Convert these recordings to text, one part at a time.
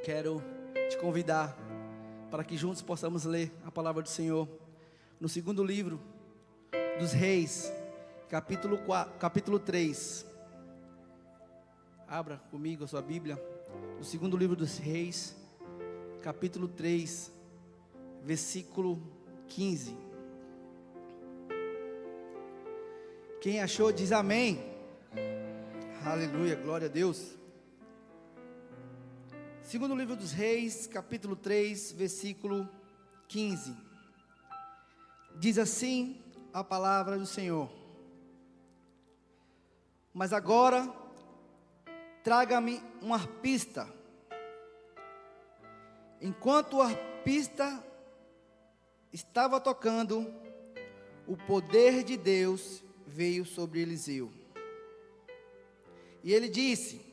Quero te convidar para que juntos possamos ler a palavra do Senhor no segundo livro dos Reis, capítulo 3. Abra comigo a sua Bíblia, no segundo livro dos Reis, capítulo 3, versículo 15. Quem achou diz amém. Aleluia, glória a Deus. Segundo livro dos Reis, capítulo 3, versículo 15. Diz assim a palavra do Senhor: Mas agora traga-me um arpista. Enquanto o arpista estava tocando, o poder de Deus veio sobre Eliseu. E ele disse: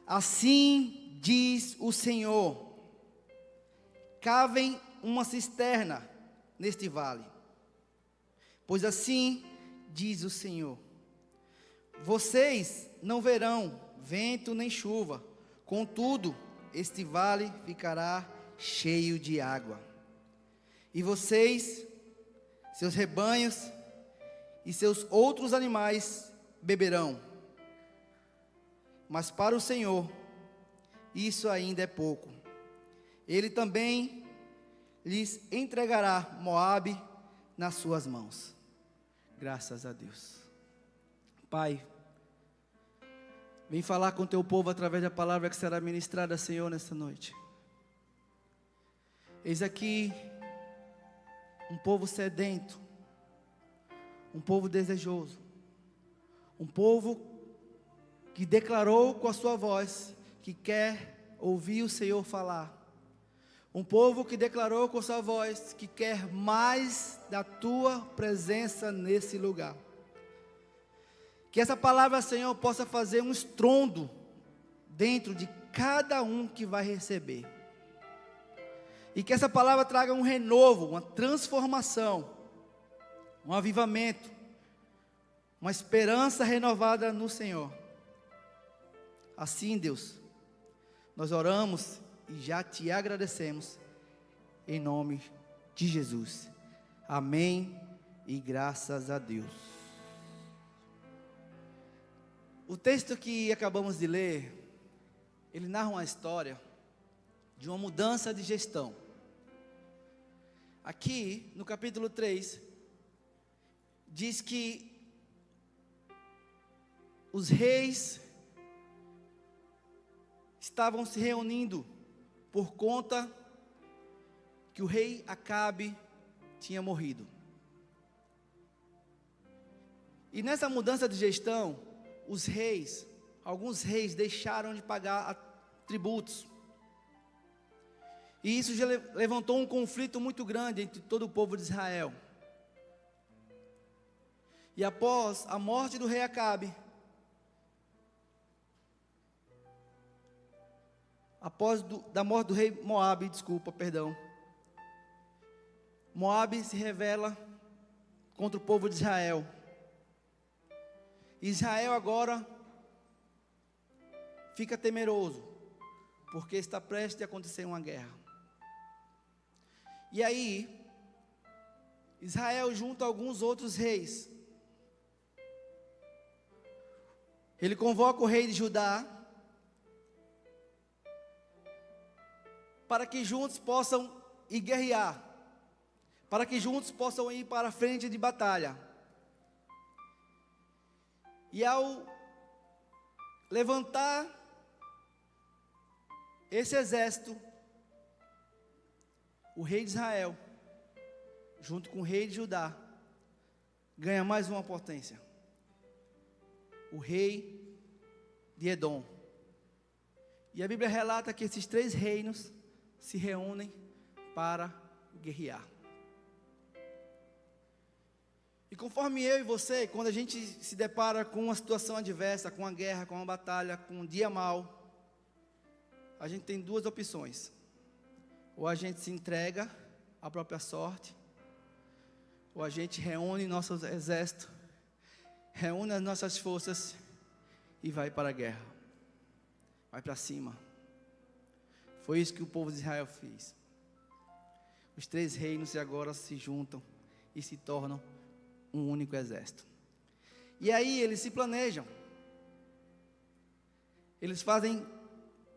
Assim diz o Senhor: cavem uma cisterna neste vale, pois assim diz o Senhor: vocês não verão vento nem chuva, contudo este vale ficará cheio de água, e vocês, seus rebanhos e seus outros animais beberão. Mas para o Senhor isso ainda é pouco. Ele também lhes entregará Moabe nas suas mãos. Graças a Deus. Pai, vem falar com o teu povo através da palavra que será ministrada, Senhor, nesta noite. Eis aqui um povo sedento, um povo desejoso, um povo que declarou com a sua voz que quer ouvir o Senhor falar. Um povo que declarou com sua voz que quer mais da tua presença nesse lugar. Que essa palavra, Senhor, possa fazer um estrondo dentro de cada um que vai receber. E que essa palavra traga um renovo, uma transformação, um avivamento, uma esperança renovada no Senhor. Assim, Deus, nós oramos e já te agradecemos, em nome de Jesus. Amém e graças a Deus. O texto que acabamos de ler, ele narra uma história de uma mudança de gestão. Aqui, no capítulo 3, diz que os reis estavam se reunindo por conta que o rei Acabe tinha morrido. E nessa mudança de gestão, alguns reis deixaram de pagar tributos. E isso já levantou um conflito muito grande entre todo o povo de Israel. E após a morte do rei Acabe, da morte do rei Moabe, Moabe se rebela contra o povo de Israel. Israel agora fica temeroso, porque está prestes a acontecer uma guerra. E aí, Israel junta alguns outros reis. Ele convoca o rei de Judá, para que juntos possam ir guerrear, para que juntos possam ir para a frente de batalha. E ao levantar esse exército, o rei de Israel, junto com o rei de Judá, ganha mais uma potência: o rei de Edom. E a Bíblia relata que esses três reinos se reúnem para guerrear. E conforme eu e você, quando a gente se depara com uma situação adversa, com uma guerra, com uma batalha, com um dia mau, a gente tem duas opções: ou a gente se entrega à própria sorte, ou a gente reúne nosso exército, reúne as nossas forças e vai para a guerra, vai para cima. Foi isso que o povo de Israel fez. Os 3 reinos agora se juntam e se tornam um único exército. E aí eles se planejam. Eles fazem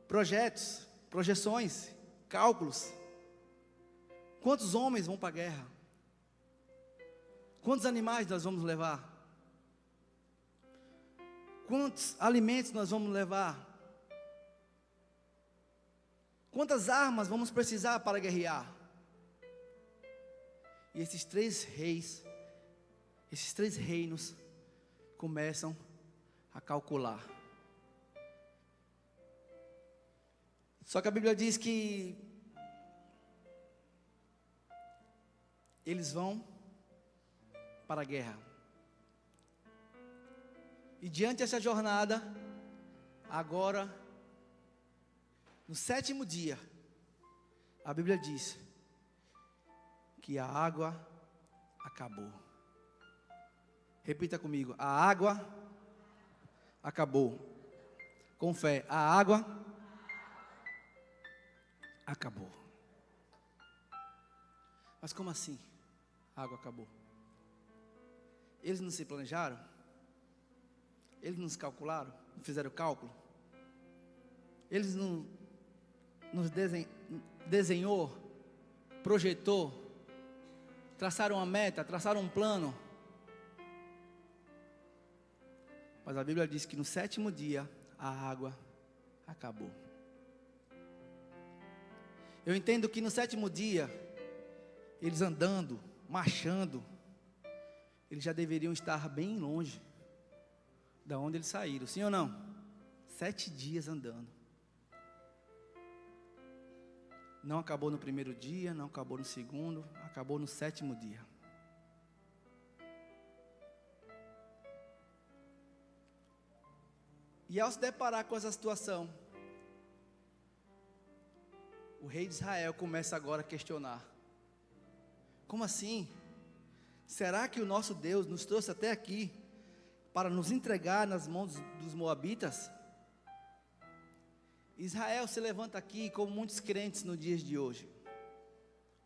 projetos, projeções, cálculos. Quantos homens vão para a guerra? Quantos animais nós vamos levar? Quantos alimentos nós vamos levar? Quantas armas vamos precisar para guerrear? E esses 3 reis, esses 3 reinos, começam a calcular. Só que a Bíblia diz que eles vão para a guerra. E diante dessa jornada, agora, no 7º dia, a Bíblia diz que a água acabou. Repita comigo: a água acabou. Com fé, a água acabou. Mas como assim? A água acabou. Eles não se planejaram? Eles não se calcularam? Não fizeram cálculo? Eles não nos desenhou, projetou, traçaram uma meta, traçaram um plano? Mas a Bíblia diz que no 7º dia a água acabou. Eu entendo que no 7º dia, eles andando, marchando, eles já deveriam estar bem longe da onde eles saíram, sim ou não? 7 dias andando. Não acabou no 1º dia, não acabou no 2º, acabou no 7º dia. E ao se deparar com essa situação, o rei de Israel começa agora a questionar: como assim? Será que o nosso Deus nos trouxe até aqui para nos entregar nas mãos dos moabitas? Israel se levanta aqui como muitos crentes nos dias de hoje.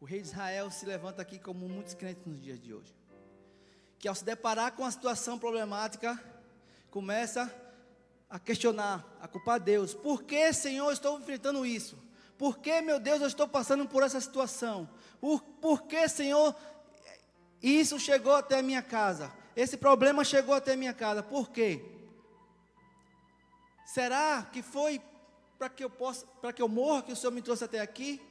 O rei de Israel se levanta aqui como muitos crentes nos dias de hoje, que ao se deparar com a situação problemática, começa a questionar, a culpar Deus. Por que, Senhor, eu estou enfrentando isso? Por que, meu Deus, eu estou passando por essa situação? Por que, Senhor, isso chegou até a minha casa? Esse problema chegou até a minha casa. Por quê? Será que foi para que eu morra que o Senhor me trouxe até aqui?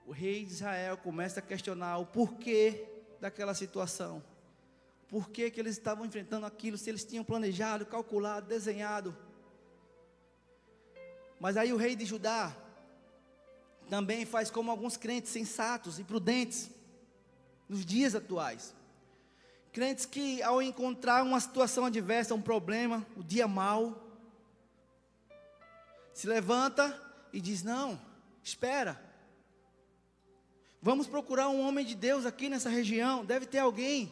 O rei de Israel começa a questionar o porquê daquela situação. Por que eles estavam enfrentando aquilo, se eles tinham planejado, calculado, desenhado. Mas aí o rei de Judá também faz como alguns crentes sensatos e prudentes nos dias atuais. Crentes que ao encontrar uma situação adversa, um problema, o dia mau, se levanta e diz: não, espera, vamos procurar um homem de Deus aqui nessa região, deve ter alguém.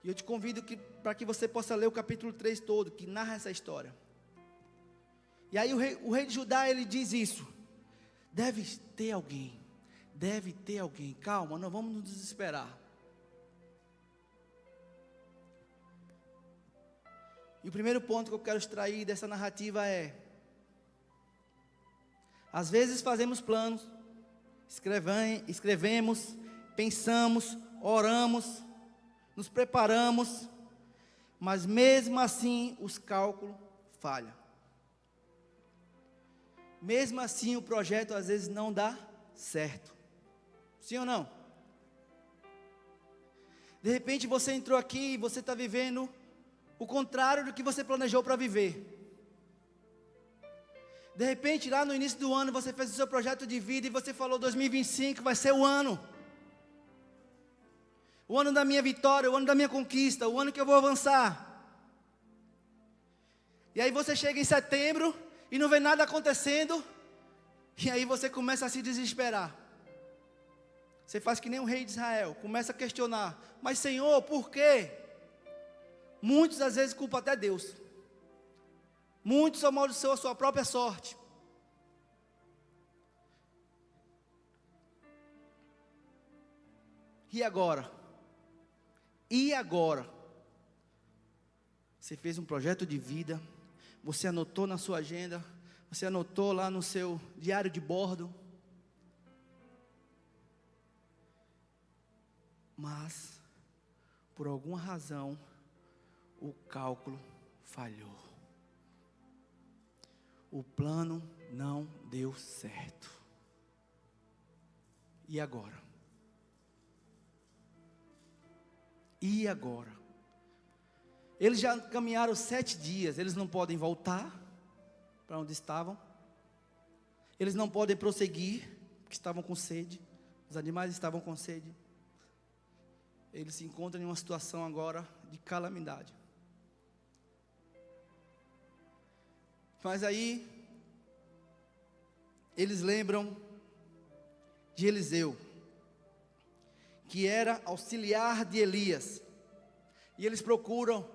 E eu te convido para que você possa ler o capítulo 3 todo, que narra essa história. E aí o rei de Judá, ele diz isso: deve ter alguém, calma, não vamos nos desesperar. E o primeiro ponto que eu quero extrair dessa narrativa é: às vezes fazemos planos, escrevemos, pensamos, oramos, nos preparamos, mas mesmo assim os cálculos falham. Mesmo assim o projeto às vezes não dá certo. Sim ou não? De repente você entrou aqui e você está vivendo o contrário do que você planejou para viver. De repente lá no início do ano você fez o seu projeto de vida e você falou: 2025 vai ser o ano da minha vitória, o ano da minha conquista, o ano que eu vou avançar. E aí você chega em setembro e não vê nada acontecendo, e aí você começa a se desesperar. Você faz que nem o rei de Israel, começa a questionar: mas Senhor, por quê? Muitos às vezes culpam até Deus. Muitos amaldiçoam a sua própria sorte. E agora? E agora? Você fez um projeto de vida, você anotou na sua agenda, você anotou lá no seu diário de bordo. Mas, por alguma razão, o cálculo falhou. O plano não deu certo. E agora? E agora? Eles já caminharam 7 dias, eles não podem voltar para onde estavam. Eles não podem prosseguir, porque estavam com sede. Os animais estavam com sede. Eles se encontram em uma situação agora de calamidade. Mas aí, eles lembram de Eliseu, que era auxiliar de Elias. E eles procuram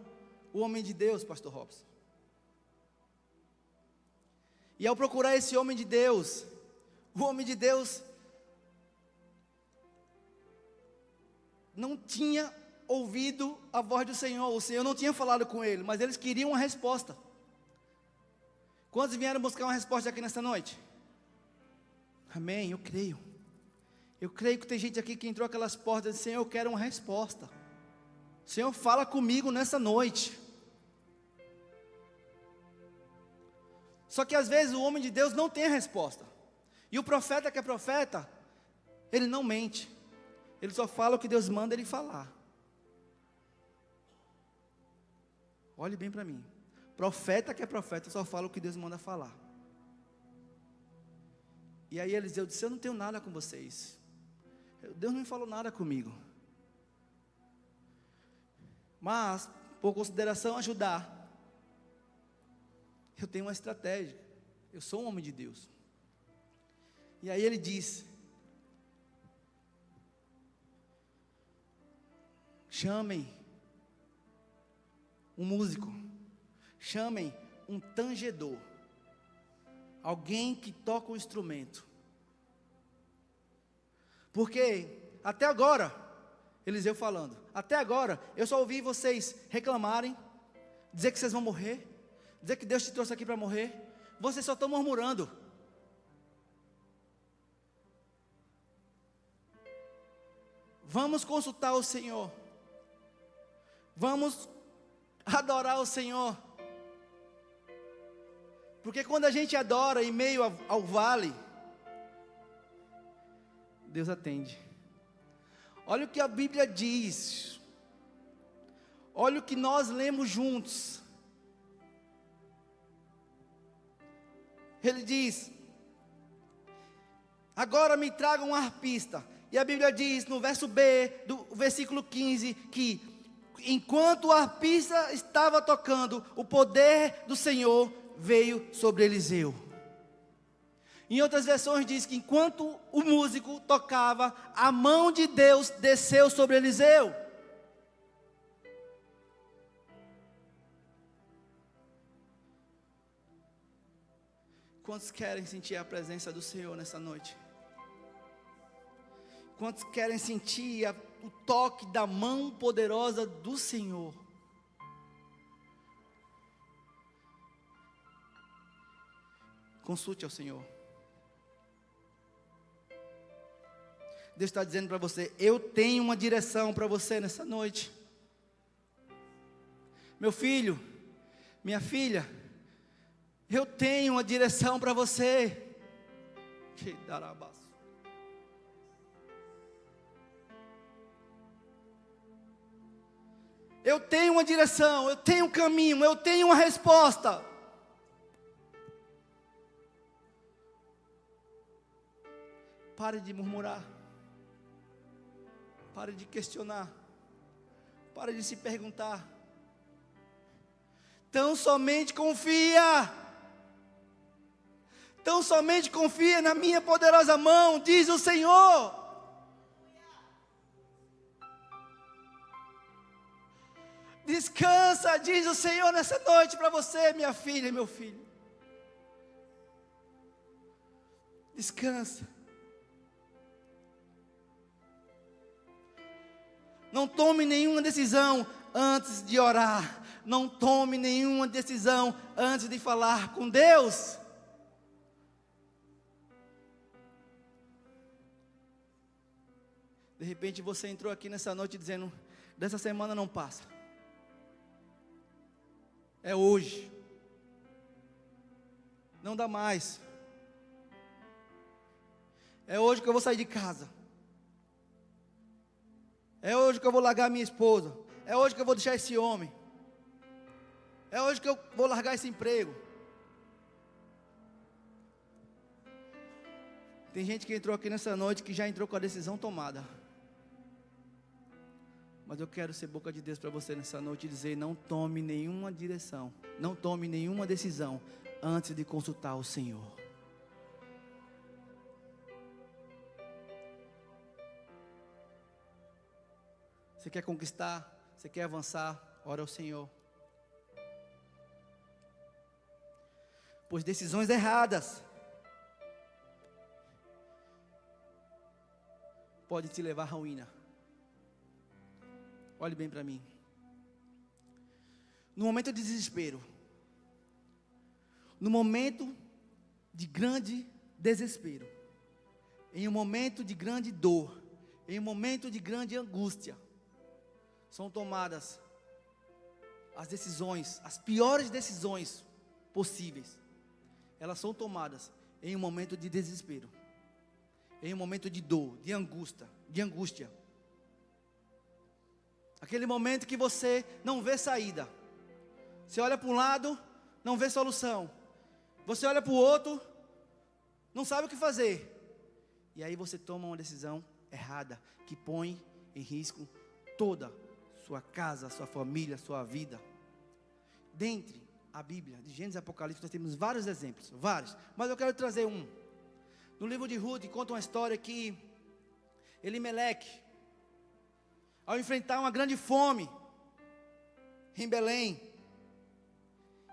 o homem de Deus, pastor Robson. E ao procurar esse homem de Deus, o homem de Deus não tinha ouvido a voz do Senhor. O Senhor não tinha falado com ele, mas eles queriam uma resposta. Quantos vieram buscar uma resposta aqui nesta noite? Amém, eu creio. Eu creio que tem gente aqui que entrou aquelas portas e disse: Senhor, eu quero uma resposta. Senhor, fala comigo nessa noite. Só que às vezes o homem de Deus não tem a resposta. E o profeta que é profeta, ele não mente. Ele só fala o que Deus manda ele falar. Olhe bem para mim. Profeta que é profeta só fala o que Deus manda falar. E aí Eliseu disse: eu não tenho nada com vocês. Deus não me falou nada comigo. Mas, por consideração a Judá, eu tenho uma estratégia. Eu sou um homem de Deus. E aí ele diz: chamem um músico, chamem um tangedor, alguém que toca um instrumento. Porque até agora, Eliseu falando, até agora eu só ouvi vocês reclamarem, dizer que vocês vão morrer, dizer que Deus te trouxe aqui para morrer. Vocês só estão murmurando. Vamos consultar o Senhor. Vamos adorar o Senhor. Porque quando a gente adora em meio ao vale, Deus atende. Olha o que a Bíblia diz. Olha o que nós lemos juntos. Ele diz: agora me tragam um arpista. E a Bíblia diz no verso B, do versículo 15, que enquanto o arpista estava tocando, o poder do Senhor veio sobre Eliseu. Em outras versões diz que enquanto o músico tocava, a mão de Deus desceu sobre Eliseu. Quantos querem sentir a presença do Senhor nessa noite? Quantos querem sentir o toque da mão poderosa do Senhor? Consulte ao Senhor. Deus está dizendo para você: eu tenho uma direção para você nessa noite. Meu filho, minha filha, eu tenho uma direção para você. Que darabaço. Eu tenho uma direção, eu tenho um caminho, eu tenho uma resposta. Pare de murmurar. Pare de questionar. Pare de se perguntar. Tão somente confia. Tão somente confia na minha poderosa mão, diz o Senhor. Descansa, diz o Senhor nessa noite para você, minha filha e meu filho. Descansa. Não tome nenhuma decisão antes de orar. Não tome nenhuma decisão antes de falar com Deus. De repente você entrou aqui nessa noite dizendo: dessa semana não passa. É hoje. Não dá mais. É hoje que eu vou sair de casa. É hoje que eu vou largar minha esposa. É hoje que eu vou deixar esse homem. É hoje que eu vou largar esse emprego. Tem gente que entrou aqui nessa noite que já entrou com a decisão tomada. Mas eu quero ser boca de Deus para você nessa noite e dizer: não tome nenhuma direção, não tome nenhuma decisão antes de consultar o Senhor. Você quer conquistar, você quer avançar, ora ao Senhor. Pois decisões erradas podem te levar à ruína. Olhe bem para mim. No momento de desespero, no momento de grande desespero, em um momento de grande dor, em um momento de grande angústia, são tomadas as decisões, as piores decisões possíveis. Elas são tomadas em um momento de desespero, em um momento de dor, de angústia. Aquele momento que você não vê saída. Você olha para um lado, não vê solução. Você olha para o outro, não sabe o que fazer. E aí você toma uma decisão errada, que põe em risco toda sua casa, sua família, sua vida. Dentre a Bíblia, de Gênesis e Apocalipse, nós temos vários exemplos, vários. Mas eu quero trazer um. No livro de Ruth, conta uma história que Elimeleque, ao enfrentar uma grande fome em Belém.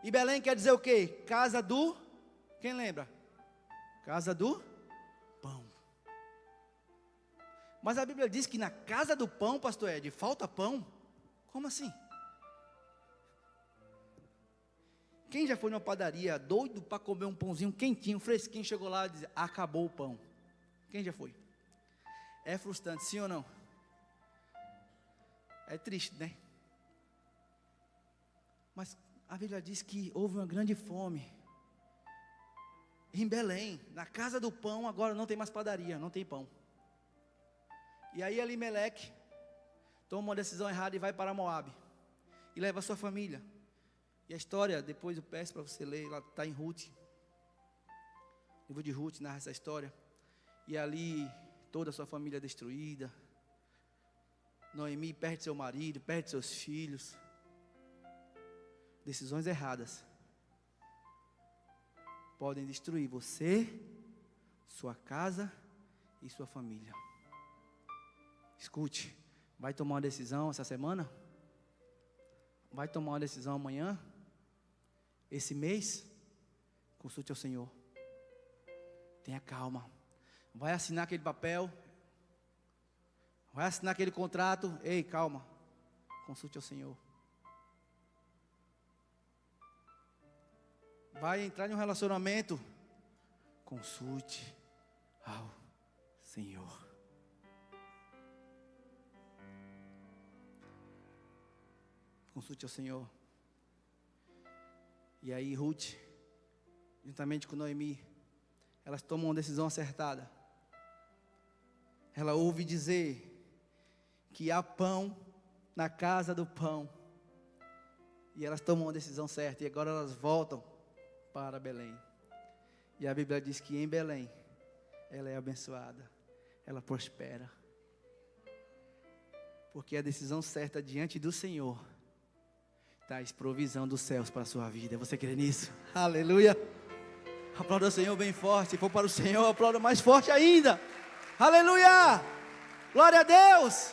E Belém quer dizer o quê? Casa do, quem lembra? Casa do pão. Mas a Bíblia diz que na casa do pão, pastor Ed, falta pão? Como assim? Quem já foi numa padaria doido para comer um pãozinho quentinho, fresquinho, chegou lá e disse: acabou o pão? Quem já foi? É frustrante, sim ou não? É triste, né? Mas a Bíblia diz que houve uma grande fome em Belém, na casa do pão. Agora não tem mais padaria, não tem pão. E aí Elimeleque toma uma decisão errada e vai para Moabe e leva a sua família. E a história, depois eu peço para você ler, lá está em Ruth. O livro de Ruth narra essa história. E ali toda a sua família é destruída. Noemi perde seu marido, perde seus filhos. Decisões erradas podem destruir você, sua casa e sua família. Escute, vai tomar uma decisão essa semana? Vai tomar uma decisão amanhã? Esse mês? Consulte ao Senhor. Tenha calma. Vai assinar aquele papel? Vai assinar aquele contrato? Ei, calma. Consulte ao Senhor. Vai entrar em um relacionamento? Consulte ao Senhor. Consulte ao Senhor. E aí Ruth, juntamente com Noemi, elas tomam uma decisão acertada. Ela ouve dizer que há pão na casa do pão. E elas tomam uma decisão certa. E agora elas voltam para Belém. E a Bíblia diz que em Belém ela é abençoada, ela prospera. Porque a decisão certa diante do Senhor traz provisão dos céus para a sua vida. Você crê nisso? Aleluia! Aplauda o Senhor bem forte. Se for para o Senhor, aplauda mais forte ainda. Aleluia! Glória a Deus!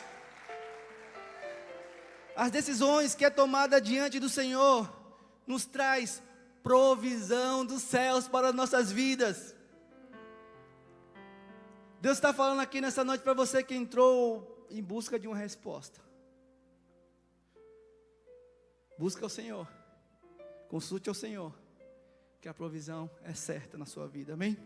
As decisões que é tomada diante do Senhor nos traz provisão dos céus para as nossas vidas. Deus está falando aqui nessa noite para você que entrou em busca de uma resposta. Busca o Senhor, consulte ao Senhor, que a provisão é certa na sua vida, amém?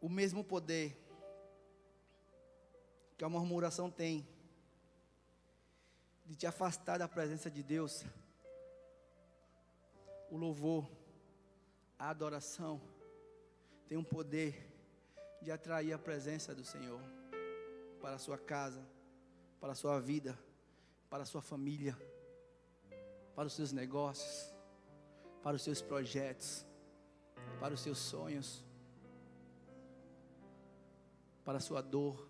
O mesmo poder que a murmuração tem de te afastar da presença de Deus, o louvor, a adoração, tem um poder de atrair a presença do Senhor para a sua casa, para a sua vida, para a sua família, para os seus negócios, para os seus projetos, para os seus sonhos, para a sua dor.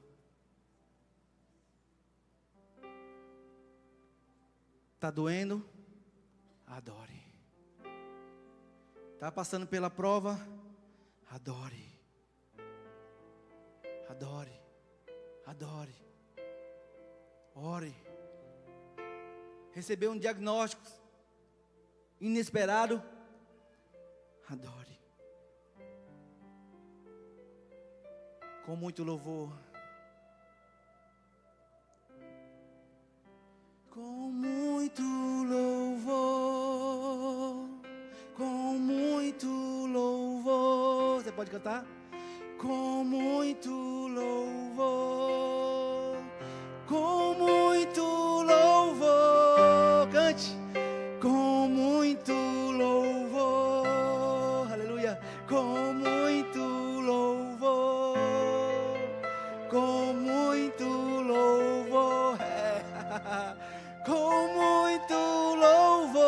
Está doendo? Adore. Está passando pela prova? Adore. Adore. Adore. Ore. Recebeu um diagnóstico inesperado? Adore. Com muito louvor. Com muito louvor. Com muito louvor. Você pode cantar? Com muito louvor. Com muito louvor. Cante. Com muito louvor. Aleluia. Com muito louvor. Com muito louvor. Com muito louvor.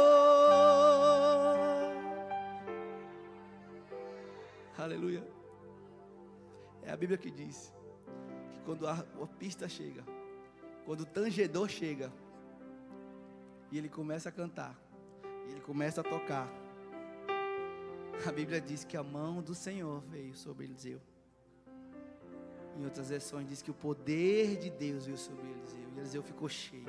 Aleluia. É a Bíblia que diz que quando a pista chega, quando o tangedor chega, e ele começa a cantar, e ele começa a tocar, a Bíblia diz que a mão do Senhor veio sobre Eliseu. Em outras versões diz que o poder de Deus veio sobre Eliseu, e Eliseu ficou cheio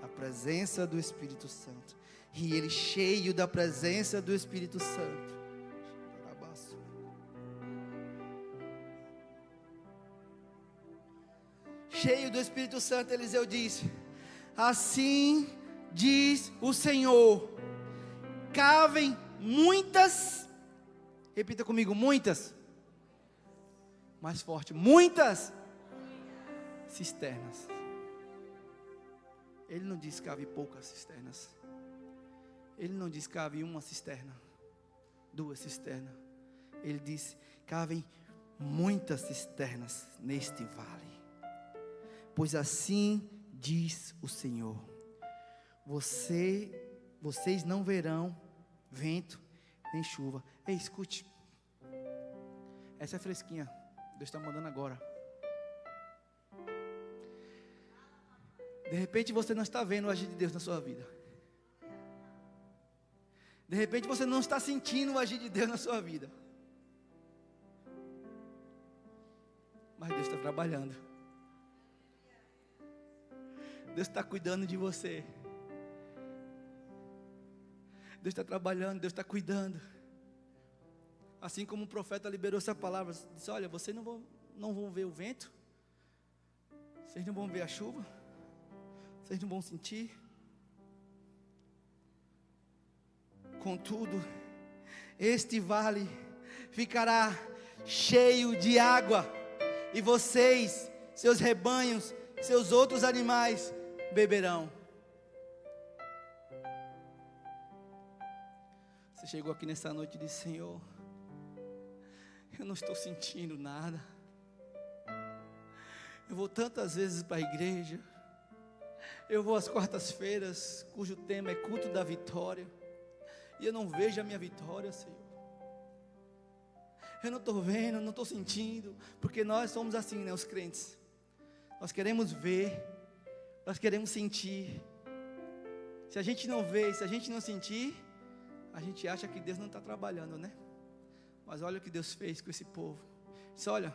da presença do Espírito Santo, e ele cheio da presença do Espírito Santo, cheio do Espírito Santo, Eliseu disse: assim diz o Senhor, cavem muitas, repita comigo, muitas, mais forte, muitas cisternas. Ele não diz cave poucas cisternas, ele não diz cave uma cisterna, duas cisternas, ele diz cavem muitas cisternas neste vale. Pois assim diz o Senhor, vocês não verão vento nem chuva. Ei, escute, essa é fresquinha, Deus está mandando agora. De repente você não está vendo o agir de Deus na sua vida. De repente você não está sentindo o agir de Deus na sua vida. Mas Deus está trabalhando. Deus está cuidando de você. Deus está trabalhando, Deus está cuidando. Assim como o profeta liberou essa palavra, disse: olha, vocês não vão ver o vento, vocês não vão ver a chuva, vocês não vão sentir. Contudo, este vale ficará cheio de água, e vocês, seus rebanhos, seus outros animais beberão. Você chegou aqui nessa noite e disse: Senhor, eu não estou sentindo nada. Eu vou tantas vezes para a igreja, eu vou às quartas-feiras, cujo tema é culto da vitória, e eu não vejo a minha vitória, Senhor. Eu não estou vendo, não estou sentindo, porque nós somos assim, né, os crentes. Nós queremos ver, nós queremos sentir. Se a gente não vê, se a gente não sentir, a gente acha que Deus não está trabalhando, né? Mas olha o que Deus fez com esse povo. Disse, olha,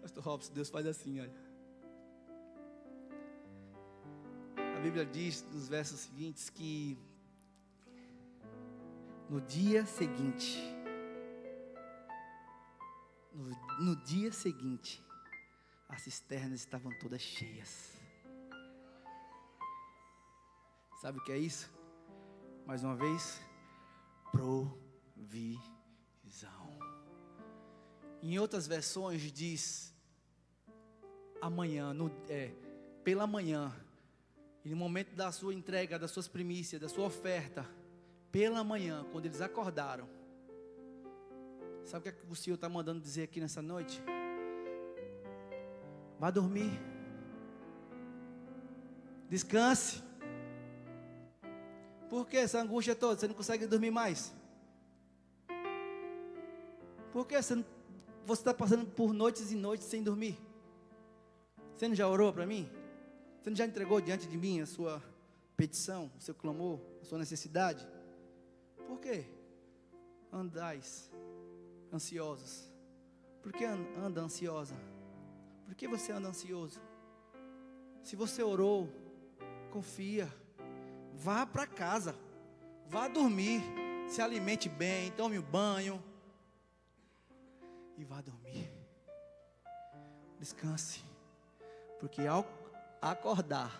Pastor Robson, Deus faz assim, olha. A Bíblia diz nos versos seguintes que no dia seguinte, as cisternas estavam todas cheias. Sabe o que é isso? Mais uma vez, provisão. Em outras versões diz amanhã, pela manhã, e no momento da sua entrega, das suas primícias, da sua oferta, pela manhã, quando eles acordaram, sabe o que é que o Senhor está mandando dizer aqui nessa noite? Vá dormir, descanse. Por que essa angústia toda? Você não consegue dormir mais? Por que você está passando por noites e noites sem dormir? Você não já orou para mim? Você não já entregou diante de mim a sua petição, o seu clamor, a sua necessidade? Por que andais ansiosos? Por que anda ansiosa? Por que você anda ansioso? Se você orou, confia. Vá para casa. Vá dormir. Se alimente bem, tome um banho. E vá dormir. Descanse. Porque ao acordar,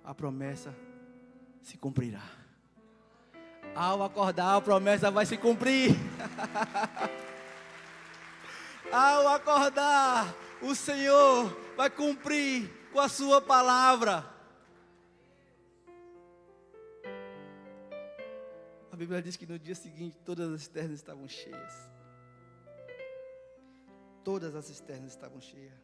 a promessa se cumprirá. Ao acordar, a promessa vai se cumprir. Ao acordar, o Senhor vai cumprir com a sua palavra. A Bíblia diz que no dia seguinte todas as cisternas estavam cheias. Todas as cisternas estavam cheias.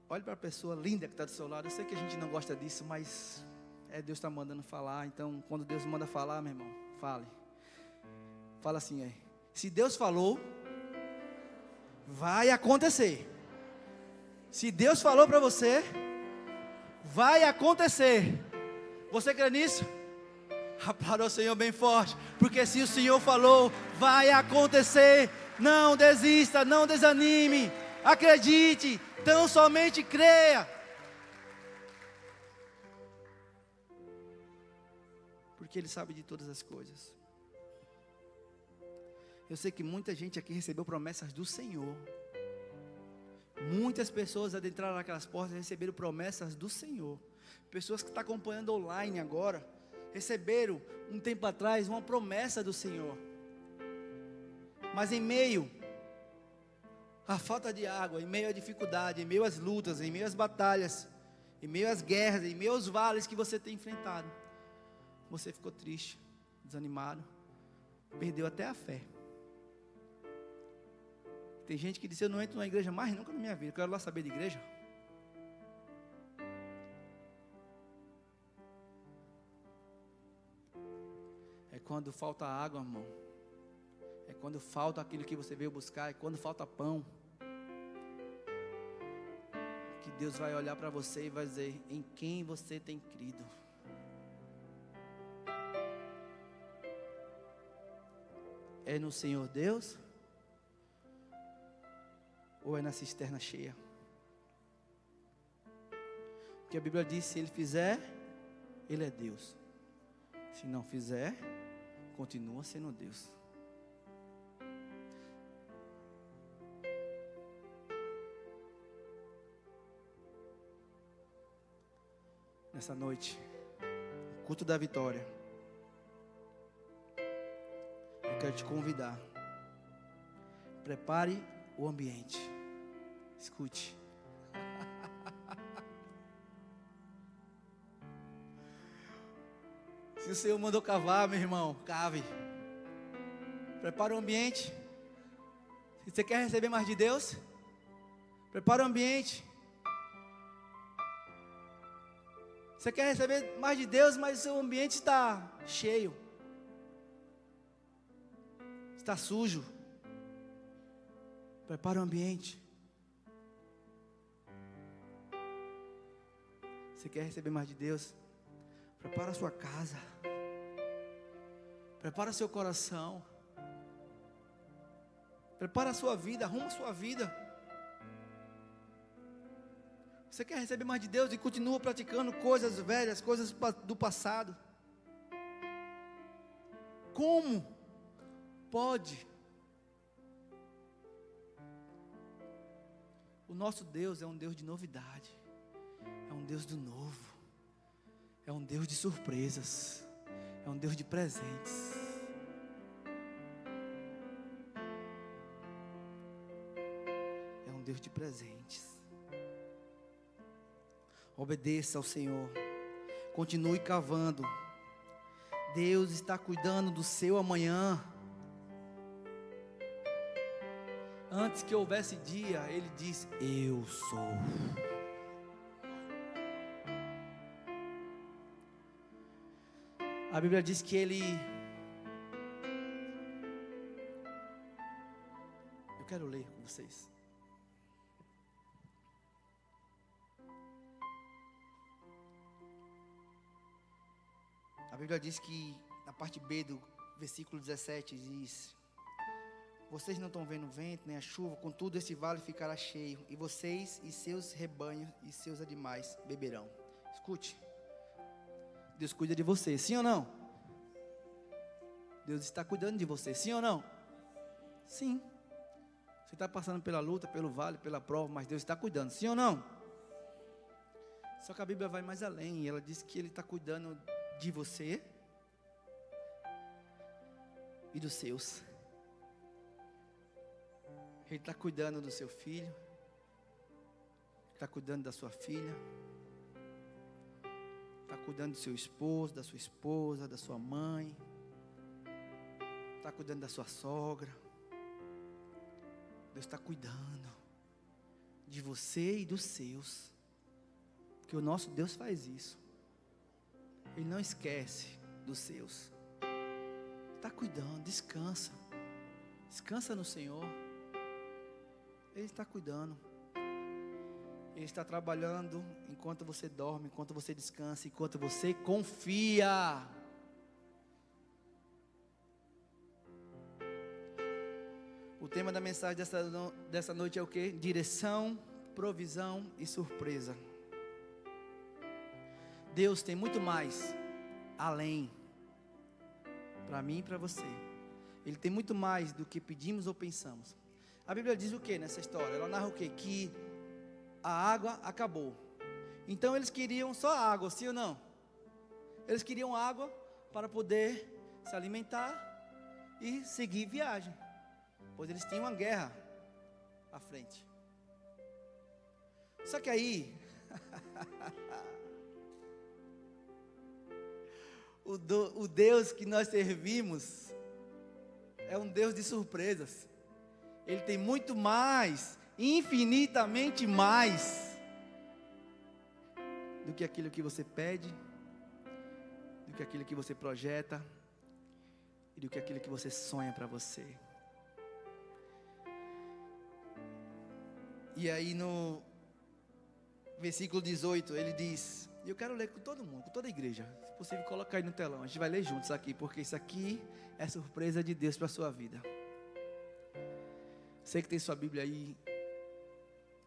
Olhe para a pessoa linda que está do seu lado. Eu sei que a gente não gosta disso, mas Deus está mandando falar. Então, quando Deus manda falar, meu irmão, fale. Fala assim, se Deus falou, vai acontecer. Se Deus falou para você, vai acontecer. Você crê nisso? Aplauda o Senhor bem forte. Porque se o Senhor falou, vai acontecer. Não desista, não desanime. Acredite, tão somente creia. Porque Ele sabe de todas as coisas. Eu sei que muita gente aqui recebeu promessas do Senhor. Muitas pessoas adentraram naquelas portas e receberam promessas do Senhor. Pessoas que estão acompanhando online agora, receberam um tempo atrás uma promessa do Senhor. Mas em meio à falta de água, em meio à dificuldade, em meio às lutas, em meio às batalhas, em meio às guerras, em meio aos vales que você tem enfrentado, você ficou triste, desanimado, perdeu até a fé. Tem gente que diz, eu não entro na igreja mais nunca na minha vida, eu quero lá saber de igreja. É quando falta água, irmão. É quando falta aquilo que você veio buscar, é quando falta pão. Que Deus vai olhar para você e vai dizer, em quem você tem crido? É no Senhor Deus? Ou é na cisterna cheia? Porque a Bíblia diz, se Ele fizer, Ele é Deus. Se não fizer, continua sendo Deus. Nessa noite, culto da vitória, eu quero te convidar. Prepare o ambiente. Escute. Se o Senhor mandou cavar, meu irmão, cave. Prepara o ambiente. Se você quer receber mais de Deus, prepara o ambiente. Você quer receber mais de Deus, mas o seu ambiente está cheio, está sujo. Prepara o ambiente. Você quer receber mais de Deus? Prepara a sua casa. Prepara seu coração. Prepara a sua vida, arruma a sua vida. Você quer receber mais de Deus e continua praticando coisas velhas, coisas do passado. Como pode? O nosso Deus é um Deus de novidade. É um Deus do novo. É um Deus de surpresas. É um Deus de presentes. É um Deus de presentes. Obedeça ao Senhor. Continue cavando. Deus está cuidando do seu amanhã. Antes que houvesse dia, Ele disse: eu sou. A Bíblia diz que Ele... Eu quero ler com vocês. A Bíblia diz que, na parte B do versículo 17, diz: vocês não estão vendo o vento, nem a chuva, contudo esse vale ficará cheio, e vocês e seus rebanhos e seus animais beberão. Escute, Deus cuida de você, sim ou não? Deus está cuidando de você, sim ou não? Sim. Você está passando pela luta, pelo vale, pela prova, mas Deus está cuidando, sim ou não? Só que a Bíblia vai mais além, ela diz que Ele está cuidando de você e dos seus. Ele está cuidando do seu filho, está cuidando da sua filha, está cuidando do seu esposo, da sua esposa, da sua mãe, está cuidando da sua sogra. Deus está cuidando de você e dos seus, porque o nosso Deus faz isso. Ele não esquece dos seus. Está cuidando, descansa. Descansa no Senhor. Ele está cuidando. Ele está trabalhando enquanto você dorme, enquanto você descansa, enquanto você confia. O tema da mensagem dessa noite é o quê? Direção, provisão e surpresa. Deus tem muito mais além para mim e para você. Ele tem muito mais do que pedimos ou pensamos. A Bíblia diz o que nessa história? Ela narra o que? Que a água acabou. Então eles queriam só água, sim ou não? Eles queriam água para poder se alimentar e seguir viagem, pois eles tinham uma guerra à frente. Só que aí o Deus que nós servimos é um Deus de surpresas. Ele tem muito mais, infinitamente mais, do que aquilo que você pede, do que aquilo que você projeta, e do que aquilo que você sonha para você. E aí no versículo 18, ele diz, e eu quero ler com todo mundo, com toda a igreja, se possível colocar aí no telão, a gente vai ler juntos aqui, porque isso aqui é surpresa de Deus para a sua vida. Você que tem sua Bíblia aí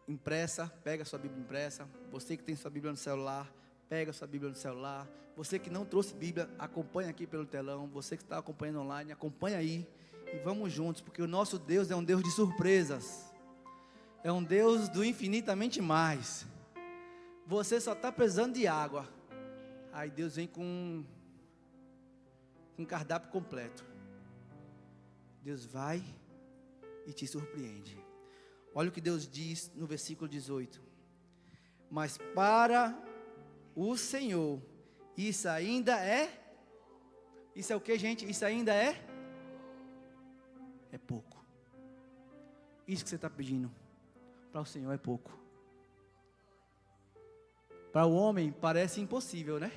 impressa, pega sua Bíblia impressa. Você que tem sua Bíblia no celular, pega sua Bíblia no celular. Você que não trouxe Bíblia, acompanha aqui pelo telão. Você que está acompanhando online, acompanha aí. E vamos juntos, porque o nosso Deus é um Deus de surpresas. É um Deus do infinitamente mais. Você só está precisando de água. Aí Deus vem com um cardápio completo. Deus vai e te surpreende. Olha o que Deus diz no versículo 18. Mas para o Senhor, isso ainda é... Isso é o que, gente? Isso ainda é pouco. Isso que você está pedindo para o Senhor é pouco. Para o homem parece impossível, né?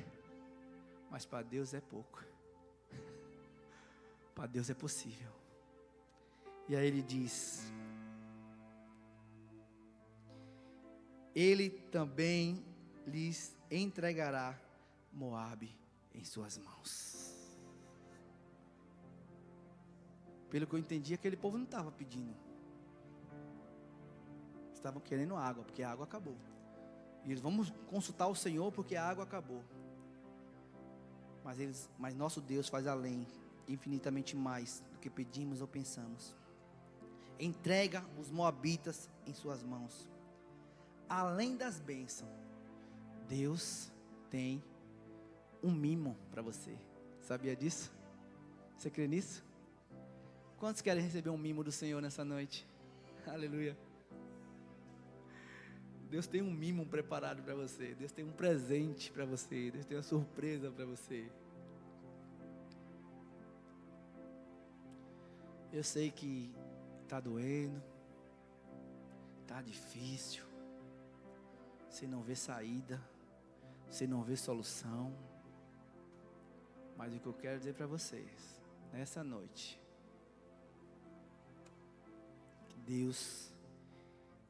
Mas para Deus é pouco. Para Deus é possível. E aí ele diz: Ele também lhes entregará Moabe em suas mãos. pelo que eu entendi, aquele povo não estava pedindo. Estavam querendo água, porque a água acabou. E eles, vamos consultar o Senhor, porque a água acabou. Mas nosso Deus faz além, infinitamente mais do que pedimos ou pensamos. Entrega os moabitas em suas mãos. Além das bênçãos, Deus tem um mimo para você. Sabia disso? Você crê nisso? Quantos querem receber um mimo do Senhor nessa noite? Aleluia. Deus tem um mimo preparado para você. Deus tem um presente para você. Deus tem uma surpresa para você. Eu sei que está doendo, está difícil, você não vê saída, você não vê solução, mas o que eu quero dizer para vocês, nessa noite, que Deus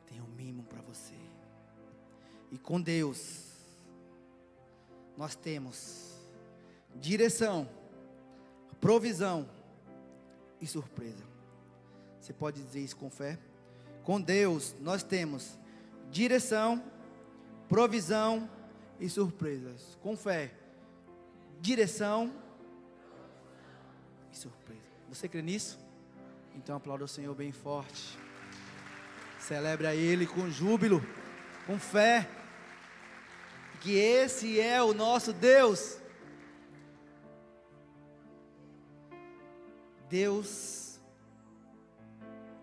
tem um mimo para você, e com Deus, nós temos direção, provisão e surpresa. Você pode dizer isso com fé? Com Deus nós temos direção, provisão e surpresas. Com fé, direção e surpresa. Você crê nisso? Então aplauda o Senhor bem forte. Celebre a Ele com júbilo, com fé, que esse é o nosso Deus. Deus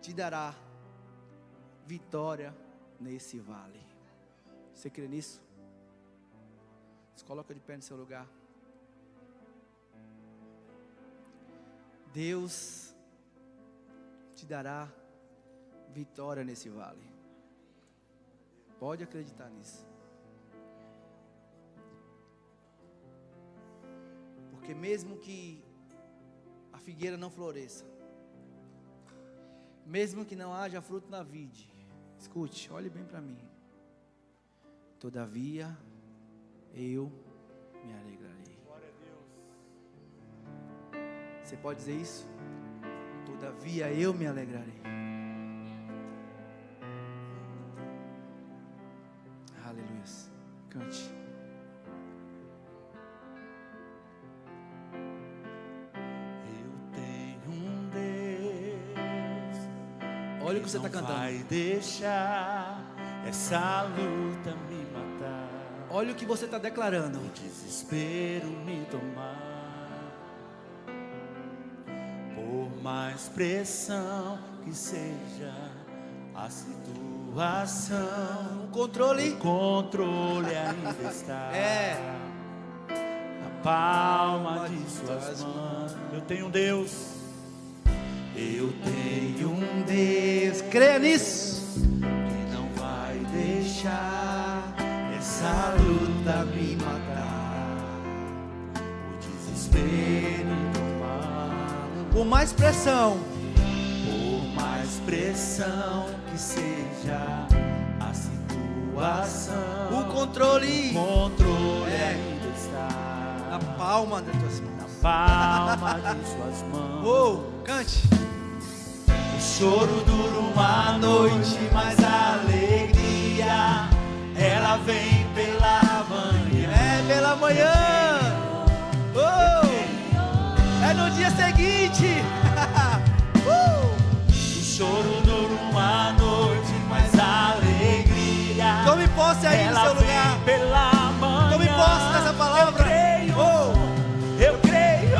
te dará vitória nesse vale. Você crê nisso? Se coloca de pé no seu lugar. Deus te dará vitória nesse vale. Pode acreditar nisso. Porque mesmo que a figueira não floresça, mesmo que não haja fruto na vide, escute, olhe bem para mim. Todavia, eu me alegrarei. Glória a Deus. Você pode dizer isso? Todavia, eu me alegrarei. Aleluia. Cante. Olha o que você está cantando. Vai deixar essa luta me matar. Olha o que você está declarando. O desespero me tomar. Por mais pressão que seja a situação, O controle ainda está é na palma de suas mãos. Eu tenho um Deus. Eu tenho um Deus, creia nisso, que não vai deixar essa luta me matar, o desespero me tomar. por mais pressão Que seja a situação, o controle ainda está na palma das tuas mãos. na palma de suas mãos. Oh, cante. O choro dura uma noite, mas a alegria ela vem pela manhã. É pela manhã. Oh, é no dia seguinte. O choro dura uma noite, mas a alegria Tome posse aí no ela seu vem lugar. pela manhã. Tome posse dessa palavra. Eu creio,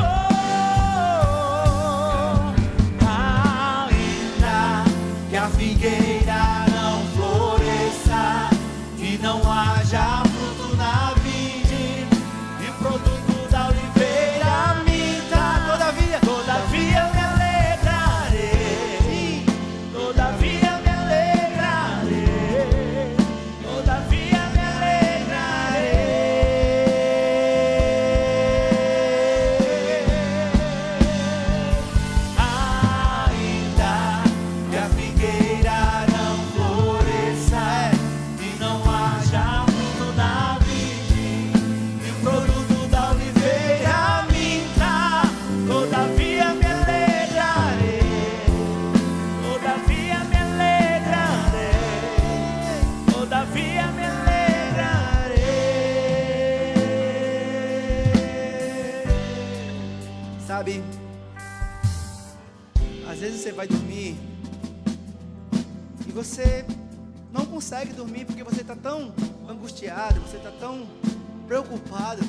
ainda que a figueira não floresça e não haja fruto na vide e produto da oliveira minta, todavia eu me alegrarei, todavia me alegrarei, todavia me alegrarei. Ainda que a figueira Sabe, às vezes você vai dormir e você não consegue dormir porque você está tão angustiado, você está tão preocupado.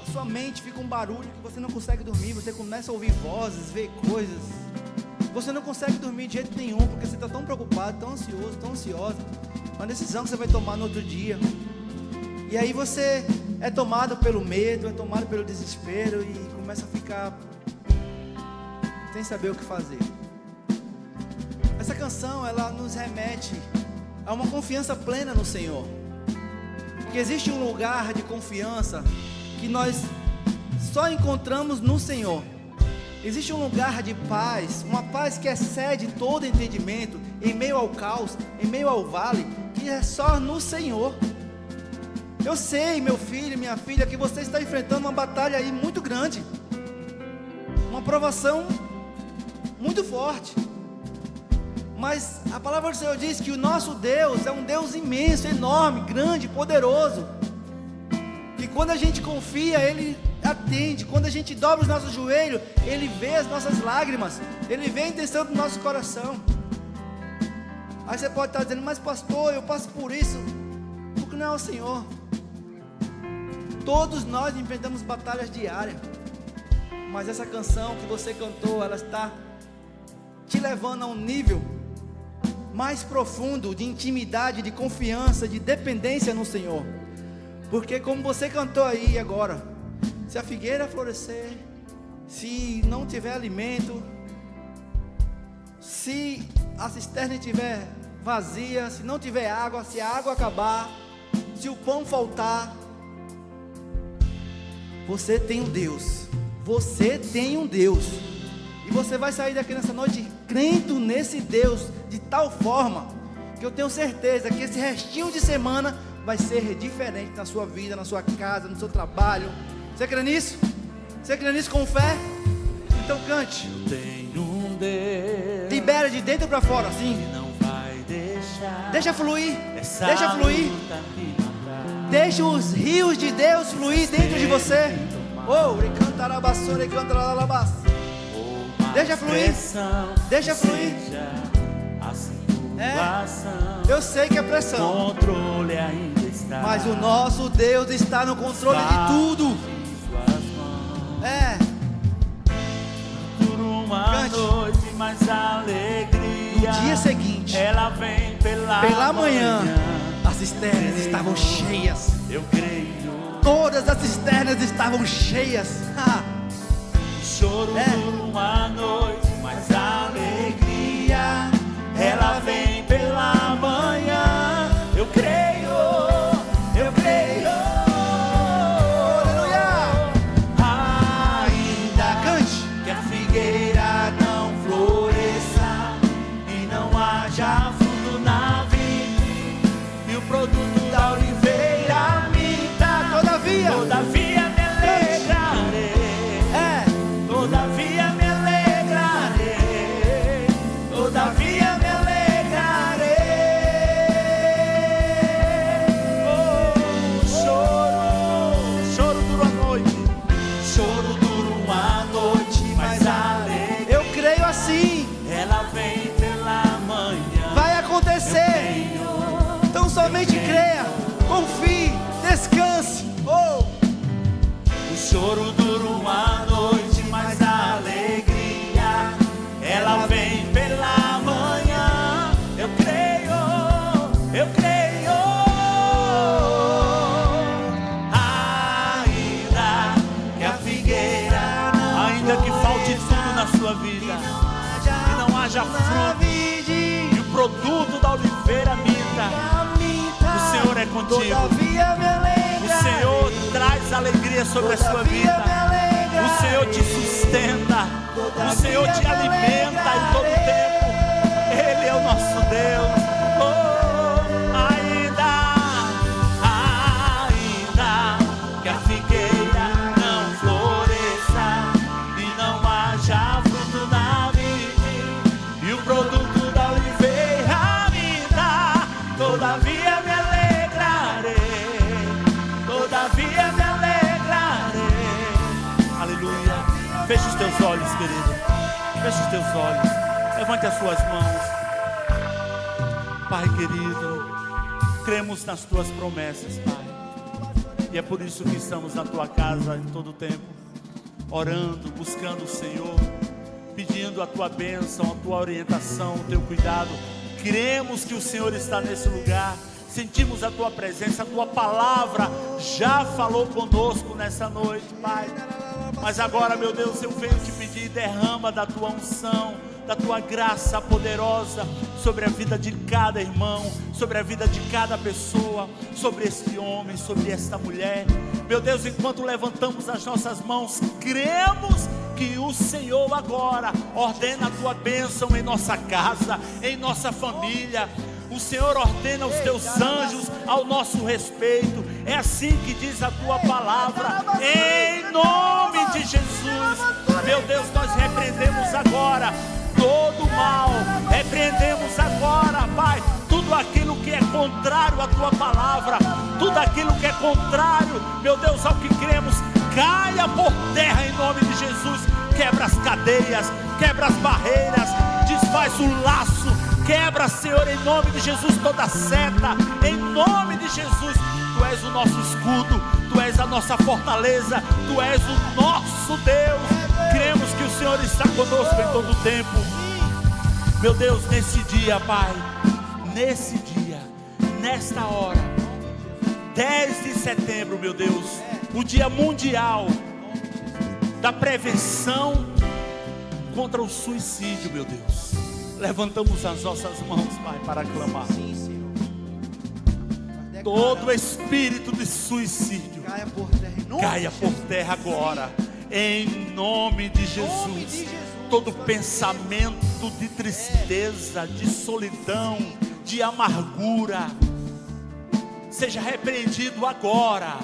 A sua mente fica um barulho que você não consegue dormir, você começa a ouvir vozes, ver coisas. Você não consegue dormir de jeito nenhum porque você está tão preocupado, tão ansioso, tão ansiosa. Uma decisão que você vai tomar no outro dia. E aí você é tomado pelo medo, é tomado pelo desespero e começa a ficar sem saber o que fazer. Essa canção, ela nos remete a uma confiança plena no Senhor. Que existe um lugar de confiança que nós só encontramos no Senhor. Existe um lugar de paz, uma paz que excede todo entendimento, em meio ao caos, em meio ao vale, que é só no Senhor. Eu sei, meu filho, minha filha, que você está enfrentando uma batalha aí muito grande, uma provação muito forte, mas a palavra do Senhor diz que o nosso Deus é um Deus imenso, enorme, grande, poderoso, que quando a gente confia, Ele atende. Quando a gente dobra os nossos joelhos, Ele vê as nossas lágrimas, Ele vê a intenção do nosso coração. Aí você pode estar dizendo, mas pastor, eu passo por isso, porque não é o Senhor. Todos nós enfrentamos batalhas diárias, mas essa canção que você cantou, ela está te levando a um nível mais profundo de intimidade, de confiança, de dependência no Senhor. Porque como você cantou aí agora, se a figueira florescer, se não tiver alimento, se a cisterna estiver vazia, se não tiver água, se a água acabar, se o pão faltar, você tem um Deus, você tem um Deus, e você vai sair daqui nessa noite crendo nesse Deus de tal forma, que eu tenho certeza que esse restinho de semana vai ser diferente na sua vida, na sua casa, no seu trabalho. Você crê nisso? Você crê nisso com fé? Então cante. Eu tenho um Deus. Libera de dentro para fora, assim. Que não vai deixar. Deixa fluir. Essa Deixa fluir. Deixa os rios de Deus fluir dentro de você. Oh, recantarabassore, cantaralabas. Deixa fluir. Deixa fluir. Eu sei que é pressão. Controle ainda está. Mas o nosso Deus está no controle de tudo. Por uma noite, mais alegria. No dia seguinte, ela vem pela manhã, as cisternas estavam cheias. Eu creio. Todas as cisternas estavam cheias. O choro por uma noite, mais alegria. Ela vem pela manhã. Eu creio, eu creio. Aleluia. Ainda Cante. que a figueira não floresça e não haja fruto na vide, e o produto da oliveira minta, Todavia me alegrarei. Todavia me alegrarei. Todavia me alegrarei. Oh, choro dura a noite. Choro dura uma noite, mas alegre. Eu creio assim. Ela vem pela manhã. Vai acontecer. Então somente creia, confie, descanse. Oh, O choro dura uma noite, mas a alegria ela vem pela manhã. Eu creio, eu creio. Ainda que a figueira não, ainda que falte tudo na sua vida, que não haja fruto e o produto da oliveira minta, o Senhor é contigo. todavia me alegrarei. O Senhor traz alegria sobre a sua vida. O Senhor te sustenta. O Senhor te alimenta em todo o tempo. Ele é o nosso Deus. Oh, ainda que a figueira não floresça e não haja fruto na vide, e o produto da oliveira me dá, todavia me alegrarei. Todavia me alegrarei. os teus olhos, querido. Feche os teus olhos. Levante as suas mãos. Pai querido, cremos nas tuas promessas, Pai. E é por isso que estamos na tua casa em todo o tempo, orando, buscando o Senhor, pedindo a tua bênção, a tua orientação, o teu cuidado. Cremos que o Senhor está nesse lugar. Sentimos a tua presença, a tua palavra já falou conosco nessa noite, Pai. Mas agora, meu Deus, eu venho te pedir, derrama da tua unção, da tua graça poderosa sobre a vida de cada irmão, sobre a vida de cada pessoa, sobre este homem, sobre esta mulher. Meu Deus, enquanto levantamos as nossas mãos, cremos que o Senhor agora ordena a tua bênção em nossa casa, em nossa família. O Senhor ordena os teus anjos ao nosso respeito. É assim que diz a tua palavra, em nome de Jesus. Meu Deus, nós repreendemos agora todo mal, repreendemos agora, Pai, tudo aquilo que é contrário à tua palavra, tudo aquilo que é contrário, meu Deus, ao que cremos, caia por terra em nome de Jesus. Quebra as cadeias, quebra as barreiras, desfaz o laço, quebra, Senhor, em nome de Jesus, toda seta, em nome de Jesus. Tu és o nosso escudo, Tu és a nossa fortaleza, Tu és o nosso Deus. Cremos que o Senhor está conosco em todo o tempo. Meu Deus, nesse dia, Pai, nesse dia, nesta hora, 10 de setembro, meu Deus, o dia mundial da prevenção contra o suicídio, meu Deus. Levantamos as nossas mãos, Pai, para clamar. Todo espírito de suicídio caia por terra agora, em nome de Jesus. Todo pensamento de tristeza, de solidão, de amargura, seja repreendido agora,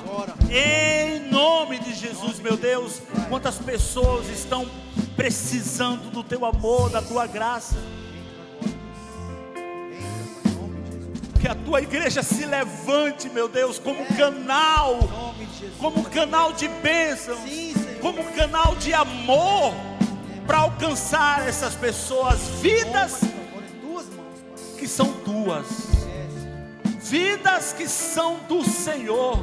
em nome de Jesus. Meu Deus, quantas pessoas estão precisando do teu amor, da tua graça. Que a tua igreja se levante, meu Deus, como canal de bênção, como canal de amor, para alcançar essas pessoas, vidas que são tuas, vidas que são do Senhor.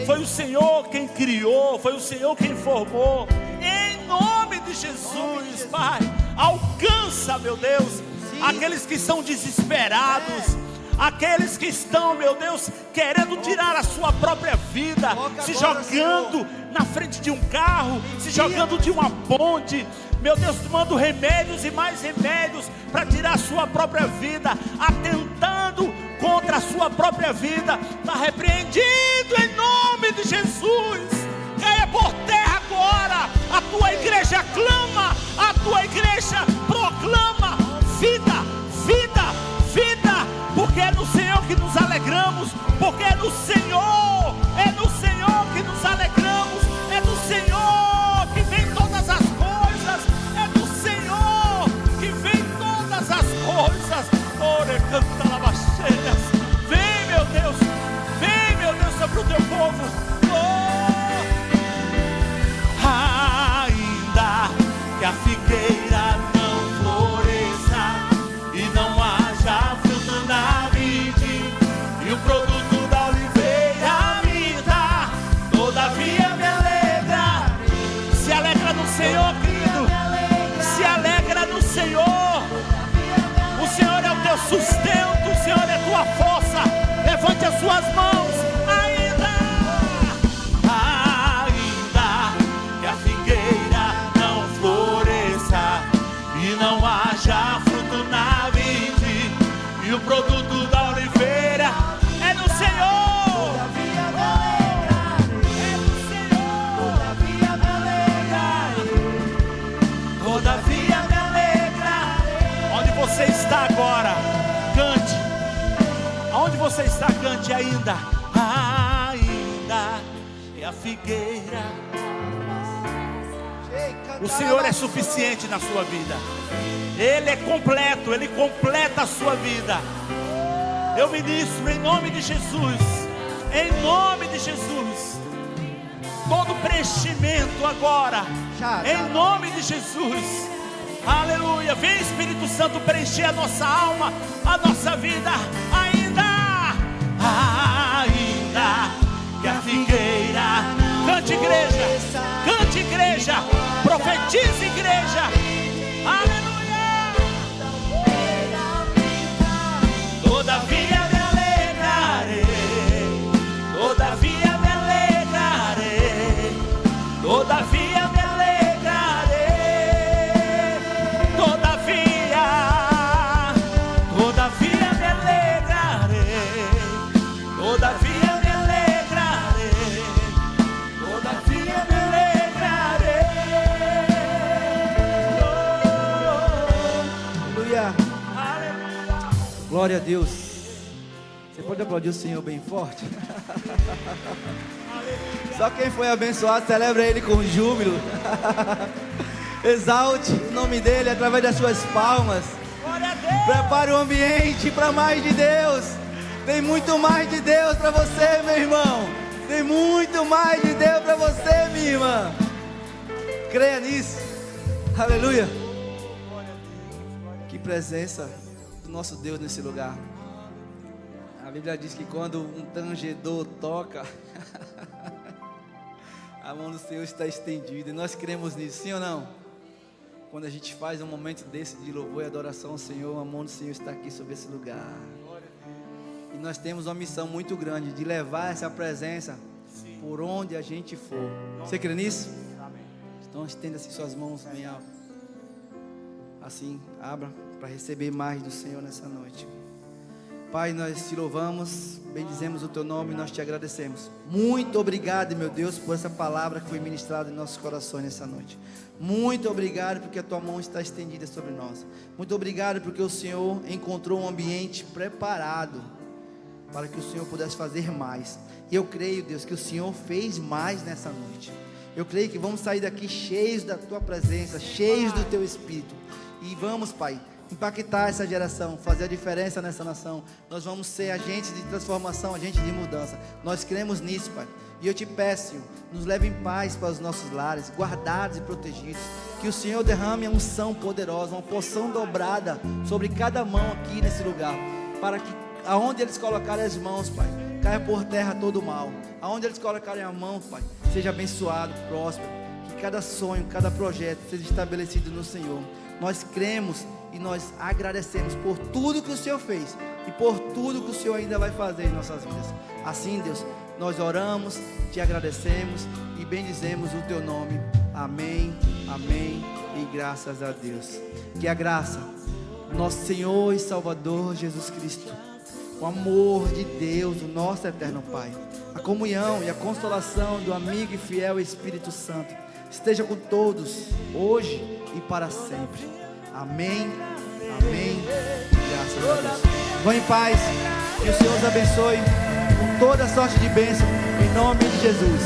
Foi o Senhor quem criou, foi o Senhor quem formou. Em nome de Jesus, Pai, alcança, meu Deus, aqueles que são desesperados, aqueles que estão, meu Deus, querendo tirar a sua própria vida, se jogando na frente de um carro, se jogando de uma ponte, meu Deus, tomando remédios e mais remédios para tirar a sua própria vida, atentando contra a sua própria vida. Está repreendido em nome de Jesus. Caia por terra agora. A tua igreja clama, a tua igreja proclama vida, vida, vida, porque é no Senhor que nos alegramos, porque é no Senhor que nos alegramos, é no Senhor que vem todas as coisas, é no Senhor que vem todas as coisas. Ore, canta lavacheiras. Vem, meu Deus, sobre o teu povo. Ainda que a figueira não floresça e não haja fruto na vide, e o produto da oliveira minta, todavia me alegra. Se alegra no Senhor, querido, se alegra no Senhor. O Senhor é o teu sustento, o Senhor é a tua força. Levante as suas mãos. Não haja fruto na vide, e o produto da oliveira é no Senhor. Todavia me alegrarei, é no Senhor. Todavia me alegrarei, todavia me alegrarei. Onde você está agora, cante. Aonde você está, cante ainda. Ainda é a figueira. O Senhor é suficiente na sua vida. Ele é completo, Ele completa a sua vida. Eu ministro em nome de Jesus. Em nome de Jesus. todo preenchimento agora, em nome de Jesus. Aleluia. Vem, Espírito Santo, preencher a nossa alma, a nossa vida. Ainda que a figueira, cante igreja, profetize igreja. Aleluia. Todavia me alegrarei, todavia me alegrarei, todavia me alegrarei, todavia me alegrarei, todavia me alegrarei, todavia me alegrarei. Aleluia. Glória a Deus. Você pode aplaudir o Senhor bem forte? Só quem foi abençoado, celebra Ele com júbilo. Exalte o nome dEle através das suas palmas. Prepare o ambiente para mais de Deus. Tem muito mais de Deus para você, meu irmão. Tem muito mais de Deus para você, minha irmã. Creia nisso. Aleluia. Que presença do nosso Deus nesse lugar. A Bíblia diz que quando um tangedor toca, a mão do Senhor está estendida. E nós cremos nisso, sim ou não? Quando a gente faz um momento desse de louvor e adoração ao Senhor, a mão do Senhor está aqui sobre esse lugar. E nós temos uma missão muito grande de levar essa presença por onde a gente for. Você crê nisso? Então estenda assim suas mãos bem alto. Assim, abra para receber mais do Senhor nessa noite. Pai, nós te louvamos, bendizemos o teu nome e nós te agradecemos. Muito obrigado, meu Deus, por essa palavra que foi ministrada em nossos corações nessa noite. Muito obrigado porque a tua mão está estendida sobre nós. Muito obrigado porque o Senhor encontrou um ambiente preparado para que o Senhor pudesse fazer mais. E eu creio, Deus, que o Senhor fez mais nessa noite. Eu creio que vamos sair daqui cheios da tua presença, cheios do teu Espírito. E vamos, Pai, impactar essa geração, fazer a diferença nessa nação. Nós vamos ser agentes de transformação, agentes de mudança. Nós cremos nisso, Pai. E eu te peço, Senhor, nos leve em paz para os nossos lares, guardados e protegidos. Que o Senhor derrame a unção poderosa, uma porção dobrada sobre cada mão aqui nesse lugar, para que aonde eles colocarem as mãos, Pai, caia por terra todo o mal. Aonde eles colocarem a mão, Pai, seja abençoado, próspero. Que cada sonho, cada projeto seja estabelecido no Senhor. Nós cremos e nós agradecemos por tudo que o Senhor fez e por tudo que o Senhor ainda vai fazer em nossas vidas. Assim, Deus, nós oramos, te agradecemos e bendizemos o teu nome. Amém, amém e graças a Deus. Que a graça do nosso Senhor e Salvador Jesus Cristo, o amor de Deus, o nosso eterno Pai, a comunhão e a consolação do amigo e fiel Espírito Santo esteja com todos, hoje e para sempre. Amém, amém e graças a Deus. Vão em paz, que o Senhor os abençoe com toda sorte de bênção, em nome de Jesus.